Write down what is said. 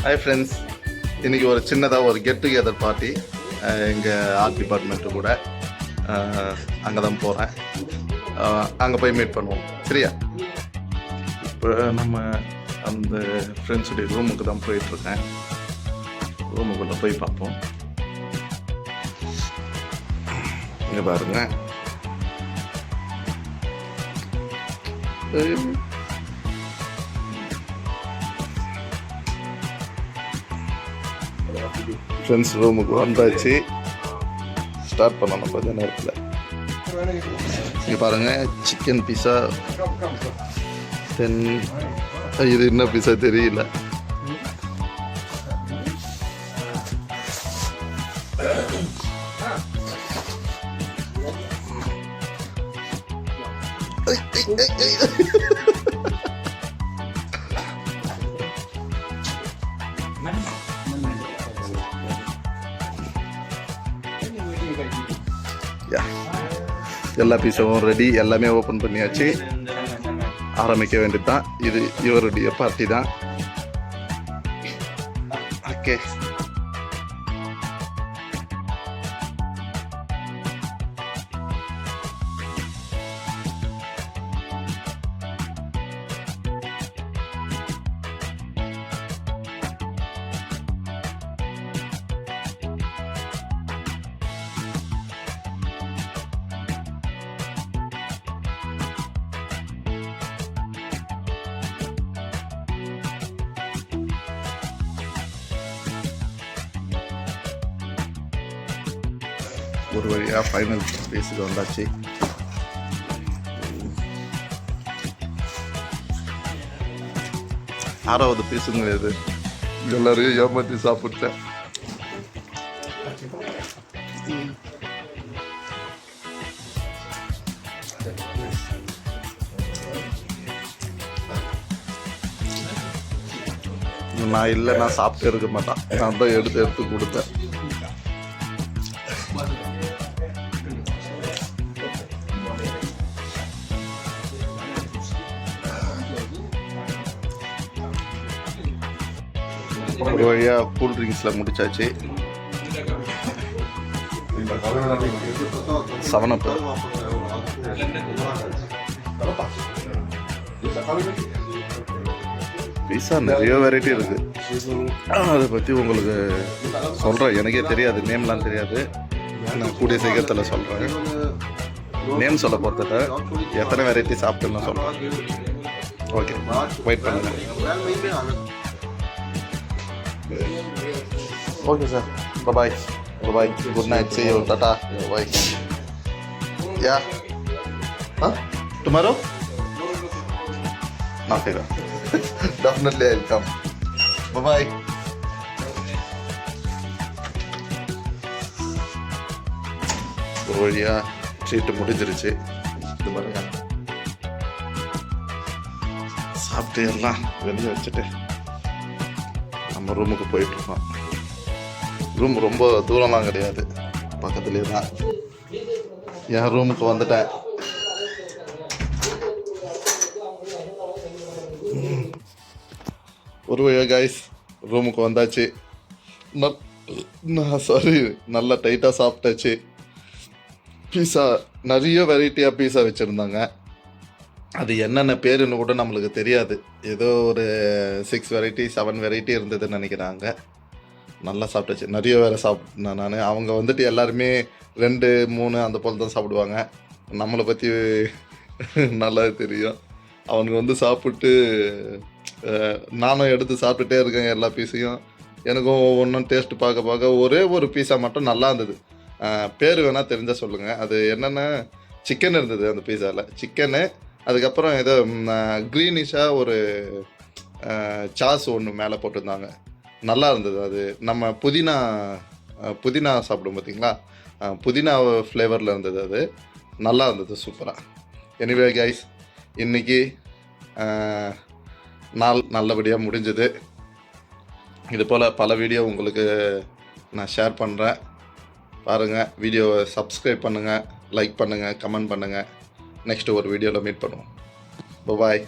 Hi friends, இன்றைக்கி ஒரு சின்னதாக ஒரு கெட் டுகெதர் பார்ட்டி எங்கள் ஆர்ட் டிபார்ட்மெண்ட்டு கூட. அங்கே தான் போகிறேன். அங்கே போய் மீட் பண்ணுவோம், சரியா? இப்போ நம்ம அந்த ஃப்ரெண்ட்ஸுடைய ரூமுக்கு தான் போயிட்டுருக்கேன். ரூமுக்குள்ளே போய் பார்ப்போம். இங்கே பாருங்க, ஃப்ரெண்ட்ஸ் ரூமுக்கு வந்தாச்சு. ஸ்டார்ட் பண்ணணும் கொஞ்ச நேரத்தில். இங்கே பாருங்கள், சிக்கன் பீஸா. தென் இது என்ன பீஸா தெரியல. எல்லா பீஸும் ரெடி, எல்லாமே ஓப்பன் பண்ணியாச்சு. ஆரம்பிக்க வேண்டியது தான். இது இவருடைய பார்ட்டி தான். ஓகே, ஒரு வழியாக ஃபைனல் பீஸுக்கு வந்தாச்சு. ஆறாவது பீஸுங்க இது. எல்லாரையும் ஏமாற்றி சாப்பிட்டேன். நான் இல்லை, நான் சாப்பிட்டே இருக்க மாட்டேன். நான் தான் எடுத்து கொடுத்தேன். ஒரு வழியாக கூல் ட்ரிங்க்ஸில் முடிச்சாச்சு. 7up. பீஸா நிறைய வெரைட்டி இருக்குது. அதை பற்றி உங்களுக்கு சொல்கிறேன். எனக்கே தெரியாது, நேம்லாம் தெரியாது. நான் கூடிய சீக்கிரத்தில் சொல்கிறேன். நேம் சொல்ல போகிறத எத்தனை வெரைட்டி சாப்பிட்டுன்னு சொல்கிறேன். ஓகே, வெயிட் பண்ணுங்கள். Okay sir, bye bye, good night, see you, tata, bye. Yeah, huh? Tomorrow? Okay, definitely I'll come. Bye bye. ஒரு வழியா ட்ரீட் முடிஞ்சிருச்சு. இது பாருங்க, சாப்பிட்டு எல்லாம் வெளியே வச்சுட்டு நம்ம ரூமுக்கு போயிட்டுருக்கோம். ரூம் ரொம்ப தூரம்லாம் கிடையாது, பக்கத்துலேயே தான். என் ரூமுக்கு வந்துட்டேன். ஒரு வழியாக கைஸ் ரூமுக்கு வந்தாச்சு. சாரி, நல்லா டைட்டாக சாப்பிட்டாச்சு. பீஸா நிறைய வெரைட்டியாக பீஸா வச்சுருந்தாங்க. அது என்னென்ன பேருன்னு கூட நம்மளுக்கு தெரியாது. ஏதோ ஒரு 6 வெரைட்டி 7 வெரைட்டி இருந்ததுன்னு நினைக்கிறாங்க. நல்லா சாப்பிட்டாச்சு. நிறைய வேறு சாப்பிட்டேன் நான். அவங்க வந்துட்டு எல்லாருமே 2, 3 அந்த போல் தான் சாப்பிடுவாங்க. நம்மளை பற்றி நல்லா தெரியும். அவனுக்கு வந்து சாப்பிட்டு நானும் எடுத்து சாப்பிட்டுட்டே இருக்கேன் எல்லா பீஸையும். எனக்கும் ஒவ்வொன்றும் டேஸ்ட்டு பார்க்க ஒரே ஒரு பீஸா மட்டும் நல்லா இருந்தது. பேர் வேணால் தெரிஞ்சால் சொல்லுங்கள். அது என்னென்ன சிக்கன் இருந்தது அந்த பீஸாவில். சிக்கனு, அதுக்கப்புறம் ஏதோ க்ரீனிஷாக ஒரு சாஸ் ஒன்று மேலே போட்டிருந்தாங்க. நல்லா இருந்தது. அது நம்ம புதினா சாப்பிடும் பார்த்தீங்களா, புதினா ஃப்ளேவரில் இருந்தது. அது நல்லா இருந்தது, சூப்பராக. எனிவே கைஸ், இன்றைக்கி நாள் நல்லபடியாக முடிஞ்சது. இது போல் பல வீடியோ உங்களுக்கு நான் ஷேர் பண்ணுறேன். பாருங்கள், வீடியோவை சப்ஸ்கிரைப் பண்ணுங்கள், லைக் பண்ணுங்கள், கமெண்ட் பண்ணுங்கள். நெக்ஸ்ட்டு ஒரு வீடியோவில் மீட் பண்ணுவோம். பாய்.